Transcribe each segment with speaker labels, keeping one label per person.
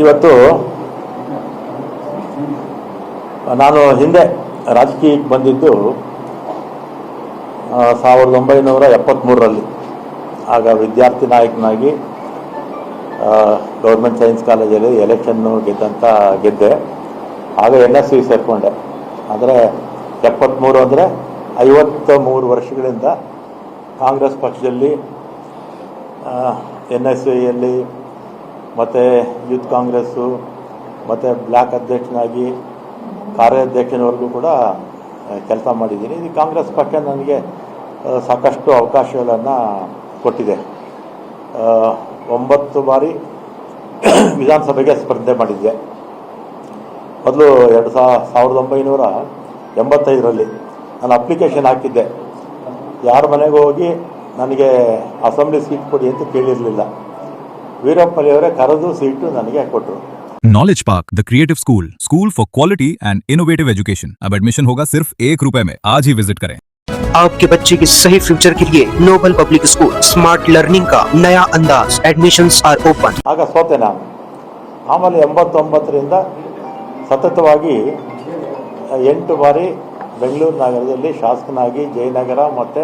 Speaker 1: ಇವತ್ತು ನಾನು ಹಿಂದೆ ರಾಜಕೀಯಕ್ಕೆ ಬಂದಿದ್ದು 1973ರಲ್ಲಿ. ಆಗ ವಿದ್ಯಾರ್ಥಿ ನಾಯಕನಾಗಿ ಗೌರ್ಮೆಂಟ್ ಸೈನ್ಸ್ ಕಾಲೇಜಲ್ಲಿ ಎಲೆಕ್ಷನ್ನು ಗೆದ್ದೆ. ಆಗ NSU ಸೇರಿಕೊಂಡೆ. ಆದರೆ 73 ಅಂದರೆ 53 ವರ್ಷಗಳಿಂದ ಕಾಂಗ್ರೆಸ್ ಪಕ್ಷದಲ್ಲಿ NSUಯಲ್ಲಿ ಮತ್ತು ಯೂತ್ ಕಾಂಗ್ರೆಸ್ಸು ಮತ್ತು ಬ್ಲ್ಯಾಕ್ ಅಧ್ಯಕ್ಷನಾಗಿ ಕಾರ್ಯಾಧ್ಯಕ್ಷನವರೆಗೂ ಕೂಡ ಕೆಲಸ ಮಾಡಿದ್ದೀನಿ. ಇದು ಕಾಂಗ್ರೆಸ್ ಪಕ್ಷ ನನಗೆ ಸಾಕಷ್ಟು ಅವಕಾಶಗಳನ್ನು ಕೊಟ್ಟಿದೆ. 9 ಬಾರಿ ವಿಧಾನಸಭೆಗೆ ಸ್ಪರ್ಧೆ ಮಾಡಿದ್ದೆ. ಮೊದಲು 1985ರಲ್ಲಿ ನಾನು ಅಪ್ಲಿಕೇಶನ್ ಹಾಕಿದ್ದೆ. ಯಾರ ಮನೆಗೂ ಹೋಗಿ ನನಗೆ ಅಸೆಂಬ್ಲಿ ಸೀಟ್ ಕೊಡಿ ಅಂತ ಕೇಳಿರಲಿಲ್ಲ. ವೀರಪ್ಪಲಿಯವರೇ ಕರೆದು ಸೀಟು ನನಗೆ ಕೊಟ್ಟರು.
Speaker 2: Knowledge park the creative school for quality and innovative education. अब एडमिशन होगा सिर्फ ₹1 में। आज ही विजिट करें।
Speaker 3: आपके बच्चे के सही फ्यूचर के लिए Nobel public school smart learning का नया अंदाज। Admissions are open.
Speaker 1: ಆಗ ಸೋತೆ ನಾನು. ಆಮೇಲೆ 89ರಿಂದ ಸತತವಾಗಿ 8 ಬಾರಿ ಬೆಂಗಳೂರು ನಗರದಲ್ಲಿ ಶಾಸಕನಾಗಿ ಜಯನಗರ ಮತ್ತು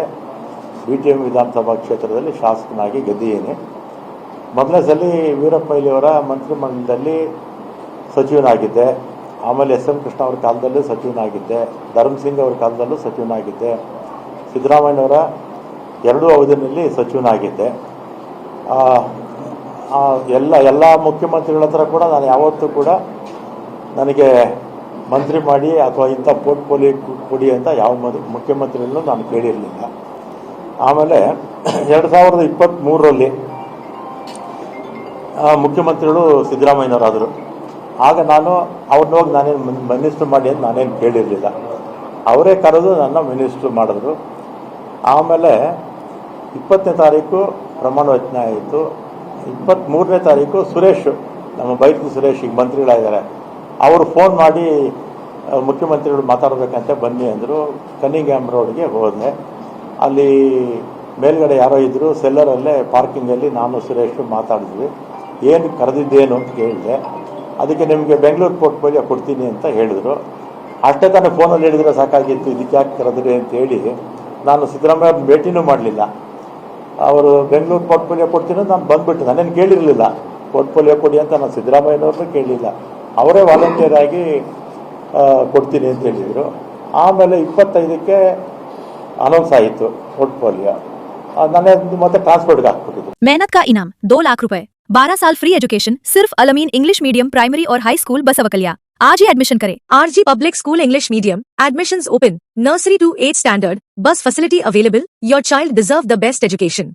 Speaker 1: BTM ವಿಧಾನಸಭಾ ಕ್ಷೇತ್ರದಲ್ಲಿ ಶಾಸಕನಾಗಿ ಗೆದ್ದಿದ್ದೀನಿ. ಮೊದಲನೇ ಸಲ ವೀರಪ್ಪಯ್ಯವರ ಮಂತ್ರಿಮಂಡಲದಲ್ಲಿ ಸಚಿವನಾಗಿದ್ದೆ. ಆಮೇಲೆ SM ಕೃಷ್ಣ ಅವ್ರ ಕಾಲದಲ್ಲೂ ಸಚಿವನಾಗಿದ್ದೆ. ಧರ್ಮಸಿಂಗ್ ಅವ್ರ ಕಾಲದಲ್ಲೂ ಸಚಿವನಾಗಿದ್ದೆ. ಸಿದ್ದರಾಮಯ್ಯನವರ 2 ಅವಧಿಯಲ್ಲಿ ಸಚಿವನಾಗಿದ್ದೆ. ಎಲ್ಲ ಮುಖ್ಯಮಂತ್ರಿಗಳ ಹತ್ರ ಕೂಡ ನಾನು ಯಾವತ್ತೂ ಕೂಡ ನನಗೆ ಮಂತ್ರಿ ಮಾಡಿ ಅಥವಾ ಇಂಥ ಪೋರ್ಟ್ಫೋಲಿಯೋ ಕೊಡಿ ಅಂತ ಯಾವ ಮುಖ್ಯಮಂತ್ರಿಗಳನ್ನೂ ನಾನು ಕೇಳಿರಲಿಲ್ಲ. ಆಮೇಲೆ 2023ರಲ್ಲಿ ಮುಖ್ಯಮಂತ್ರಿಗಳು ಸಿದ್ದರಾಮಯ್ಯನವರಾದರು. ಆಗ ನಾನು ಅವ್ರನ್ನ ಹೋಗಿ ನಾನೇನು ಮಿನಿಸ್ಟ್ರು ಮಾಡಿ ಅಂತ ನಾನೇನು ಕೇಳಿರಲಿಲ್ಲ. ಅವರೇ ಕರೆದು ನನ್ನ ಮಿನಿಸ್ಟ್ರು ಮಾಡಿದ್ರು. ಆಮೇಲೆ 20ನೇ ತಾರೀಕು ಪ್ರಮಾಣ ವಚನ ಆಯಿತು. 23ನೇ ತಾರೀಕು ಸುರೇಶ್, ನಮ್ಮ ಬೈಕ್ ಸುರೇಶ್ ಈಗ ಮಂತ್ರಿಗಳಾಗಿದ್ದಾರೆ, ಅವರು ಫೋನ್ ಮಾಡಿ ಮುಖ್ಯಮಂತ್ರಿಗಳು ಮಾತಾಡಬೇಕಂತ ಬನ್ನಿ ಅಂದರು. ಕನ್ನಿಂಗ್ಯಾಮ್ ರೋಡ್ಗೆ ಹೋದೆ. ಅಲ್ಲಿ ಮೇಲ್ಗಡೆ ಯಾರೋ ಇದ್ದರು, ಸೆಲ್ಲರಲ್ಲೇ ಪಾರ್ಕಿಂಗಲ್ಲಿ ನಾನು ಸುರೇಶ್ ಮಾತಾಡಿದ್ವಿ. ಏನು ಕರೆದಿದ್ದೇನು ಅಂತ ಕೇಳಿದೆ. ಅದಕ್ಕೆ ನಿಮಗೆ ಬೆಂಗಳೂರು ಪೋರ್ಟ್ಫೋಲಿಯೋ ಕೊಡ್ತೀನಿ ಅಂತ ಹೇಳಿದರು. ಅಷ್ಟೇ ತಾನೇ ಫೋನಲ್ಲಿ ಹೇಳಿದರೆ ಸಾಕಾಗಿತ್ತು, ಇದಕ್ಕೆ ಯಾಕೆ ಕರೆದ್ರಿ ಅಂತೇಳಿ ನಾನು ಸಿದ್ದರಾಮಯ್ಯ ಭೇಟಿನೂ ಮಾಡಲಿಲ್ಲ. ಅವರು ಬೆಂಗಳೂರು ಪೋರ್ಟ್ಫೋಲಿಯೋ ಕೊಡ್ತೀನಿ ನಾನು ಬಂದುಬಿಟ್ಟು, ನಾನೇನು ಕೇಳಿರಲಿಲ್ಲ ಪೋರ್ಟ್ಫೋಲಿಯೋ ಕೊಡಿ ಅಂತ. ನಾನು ಸಿದ್ದರಾಮಯ್ಯನವ್ರನ್ನೂ ಕೇಳಲಿಲ್ಲ, ಅವರೇ ವಾಲಂಟಿಯರ್ ಆಗಿ ಕೊಡ್ತೀನಿ ಅಂತ ಹೇಳಿದರು. ಆಮೇಲೆ 25ಕ್ಕೆ ಅನೌನ್ಸ್ ಆಯಿತು ಪೋರ್ಟ್ಫೋಲಿಯೋ. ನಾನೇ ಮತ್ತೆ ಟ್ರಾನ್ಸ್ಪೋರ್ಟ್ಗೆ ಹಾಕ್ಬಿಟ್ಟಿದ್ದು.
Speaker 4: मेहनत का इनाम ₹2,00,000। 12 साल फ्री एजुकेशन सिर्फ अलमीन इंग्लिश मीडियम प्राइमरी और हाई स्कूल बसवकलिया। आज ही एडमिशन करें। RG public school English medium admissions open. Nursery to 8 standard bus facility available. Your child deserve the best education.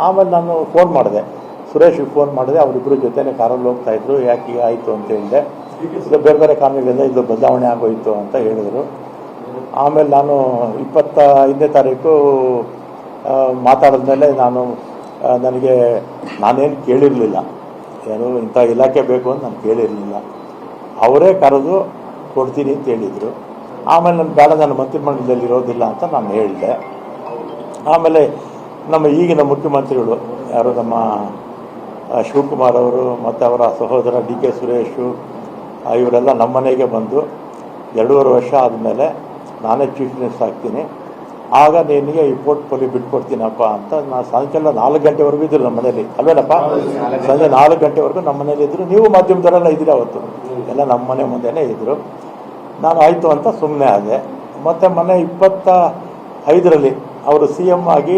Speaker 1: ಆಮೇಲೆ ನಾನು ಫೋನ್ ಮಾಡಿದೆ, ಸುರೇಶ್ಗೆ ಫೋನ್ ಮಾಡಿದೆ. ಅವರಿಬ್ಬರು ಜೊತೆನೇ ಕಾರಲ್ಲಿ ಹೋಗ್ತಾ ಇದ್ರು. ಯಾಕೆ ಈಗ ಆಯಿತು ಅಂತ ಹೇಳಿದೆ. ಇದು ಬೇರೆ ಬೇರೆ ಕಾರಣಗಳಿಂದ ಇದು ಬದಲಾವಣೆ ಆಗೋಯಿತು ಅಂತ ಹೇಳಿದರು. ಆಮೇಲೆ ನಾನು 25ನೇ ತಾರೀಕು ಮಾತಾಡಿದ್ಮೇಲೆ ನನಗೆ ನಾನೇನು ಕೇಳಿರಲಿಲ್ಲ, ಏನು ಇಂಥ ಇಲಾಖೆ ಬೇಕು ಅಂತ ನಾನು ಕೇಳಿರಲಿಲ್ಲ. ಅವರೇ ಕರೆದು ಕೊಡ್ತೀನಿ ಅಂತ ಹೇಳಿದರು. ಆಮೇಲೆ ನಾನು ಬೇಡ, ನನ್ನ ಮಂತ್ರಿಮಂಡಲದಲ್ಲಿ ಇರೋದಿಲ್ಲ ಅಂತ ನಾನು ಹೇಳಿದೆ. ಆಮೇಲೆ ನಮ್ಮ ಈಗಿನ ಮುಖ್ಯಮಂತ್ರಿಗಳು ಯಾರು, ನಮ್ಮ ಶಿವಕುಮಾರ್ ಅವರು ಮತ್ತು ಅವರ ಸಹೋದರ DK ಸುರೇಶು, ಇವರೆಲ್ಲ ನಮ್ಮ ಮನೆಗೆ ಬಂದು 2.5 ವರ್ಷ ಆದಮೇಲೆ ನಾನೇ ಚೀಫ್ ಮಿನಿಸ್ಟರ್ ಆಗ್ತೀನಿ, ಆಗ ನಿನಗೆ ಈ ಪೋರ್ಟ್ಫೋಲಿಯೋ ಬಿಟ್ಕೊಡ್ತೀನಪ್ಪ ಅಂತ. ನಾನು ಸಾಯಂಕಾಲ 4 ಗಂಟೆವರೆಗೂ ಇದ್ದರು ನಮ್ಮ ಮನೇಲಿ, ಅಲ್ವೇನಪ್ಪ? ಸಂಜೆ 4 ಗಂಟೆವರೆಗೂ ನಮ್ಮ ಮನೇಲಿ ಇದ್ದರು. ನೀವು ಮಾಧ್ಯಮದವರೆಲ್ಲ ಇದ್ದೀರಿ, ಅವತ್ತು ಎಲ್ಲ ನಮ್ಮ ಮನೆ ಮುಂದೆನೇ ಇದ್ದರು. ನಾನು ಆಯಿತು ಅಂತ ಸುಮ್ಮನೆ ಆದೆ. ಮತ್ತು ಮೊನ್ನೆ 25ರಲ್ಲಿ ಅವರು CM ಆಗಿ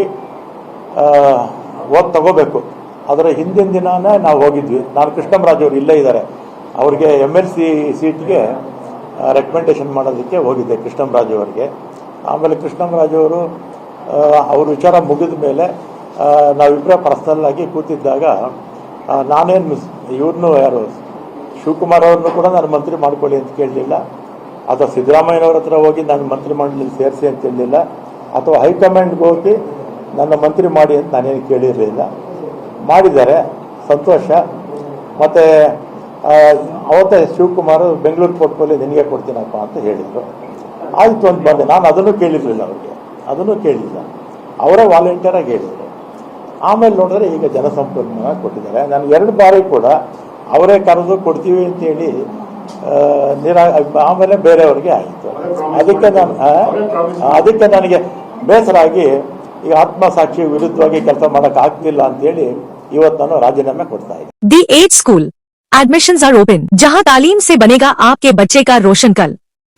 Speaker 1: ಓದ್ ತಗೋಬೇಕು. ಅದರ ಹಿಂದಿನ ದಿನವೇ ನಾವು ಹೋಗಿದ್ವಿ. ನಾನು ಕೃಷ್ಣರಾಜ್ ಅವರು ಇಲ್ಲೇ ಇದ್ದಾರೆ, ಅವ್ರಿಗೆ MLC ಸೀಟ್ಗೆ ರೆಕಮೆಂಡೇಶನ್ ಮಾಡೋದಕ್ಕೆ ಹೋಗಿದ್ದೆ ಕೃಷ್ಣರಾಜ್ ಅವರಿಗೆ. ಆಮೇಲೆ ಕೃಷ್ಣರಾಜ್ ಅವರು ಅವ್ರ ವಿಚಾರ ಮುಗಿದ ಮೇಲೆ ನಾವಿಬ್ಬರೇ ಪರ್ಸನಲ್ಲಾಗಿ ಕೂತಿದ್ದಾಗ ನಾನೇನು ಇವ್ರನ್ನೂ ಯಾರು ಶಿವಕುಮಾರ್ ಅವ್ರನ್ನೂ ಕೂಡ ನಾನು ಮಂತ್ರಿ ಮಾಡ್ಕೊಳ್ಳಿ ಅಂತ ಕೇಳಲಿಲ್ಲ, ಅಥವಾ ಸಿದ್ದರಾಮಯ್ಯನವ್ರ ಹತ್ರ ಹೋಗಿ ನಾನು ಮಂತ್ರಿ ಮಂಡಲದಲ್ಲಿ ಸೇರಿಸಿ ಅಂತ ಹೇಳಲಿಲ್ಲ, ಅಥವಾ ಹೈಕಮಾಂಡ್ಗೆ ಹೋಗಿ ನನ್ನ ಮಂತ್ರಿ ಮಾಡಿ ಅಂತ ನಾನೇನು ಕೇಳಿರಲಿಲ್ಲ. ಮಾಡಿದ್ದಾರೆ, ಸಂತೋಷ. ಮತ್ತು ಅವತ್ತೇ ಶಿವಕುಮಾರ್ ಬೆಂಗಳೂರು ಪೋರ್ಟ್ಫೋಲಿಯೋ ನಿನಗೆ ಕೊಡ್ತೀನಪ್ಪ ಅಂತ ಹೇಳಿದರು. ಆಯಿತು ಅಂತ ಬಂದೆ. ನಾನು ಅದನ್ನು ಕೇಳಿರಲಿಲ್ಲ, ಅವ್ರಿಗೆ ಅದನ್ನು ಕೇಳಲಿಲ್ಲ, ಅವರೇ ವಾಲಂಟಿಯರಾಗಿ ಹೇಳಿದರು. ಆಮೇಲೆ ನೋಡಿದ್ರೆ ಈಗ ಜನಸಂಪನ್ಮೂಲ ಕೊಟ್ಟಿದ್ದಾರೆ. ನಾನು 2 ಬಾರಿ ಕೂಡ ಅವರೇ ಕರೆದು ಕೊಡ್ತೀವಿ ಅಂತೇಳಿ ಆಮೇಲೆ ಬೇರೆಯವ್ರಿಗೆ ಆಯಿತು. ಅದಕ್ಕೆ ನನಗೆ ಬೇಸರ ಆಗಿ ಈಗ ಆತ್ಮಸಾಕ್ಷಿ ವಿರುದ್ಧವಾಗಿ ಕೆಲಸ ಮಾಡಕ್ ಆಗ್ತಿಲ್ಲ ಅಂತೇಳಿ ಇವತ್ತು ನಾನು ರಾಜೀನಾಮೆ ಕೊಡ್ತಾ ಇದ್ದೀನಿ.
Speaker 4: The age school admissions are open, जहां तालीम से बनेगा आपके बच्चे का रोशन कल.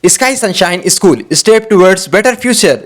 Speaker 5: Sky Sunshine School, step towards better future.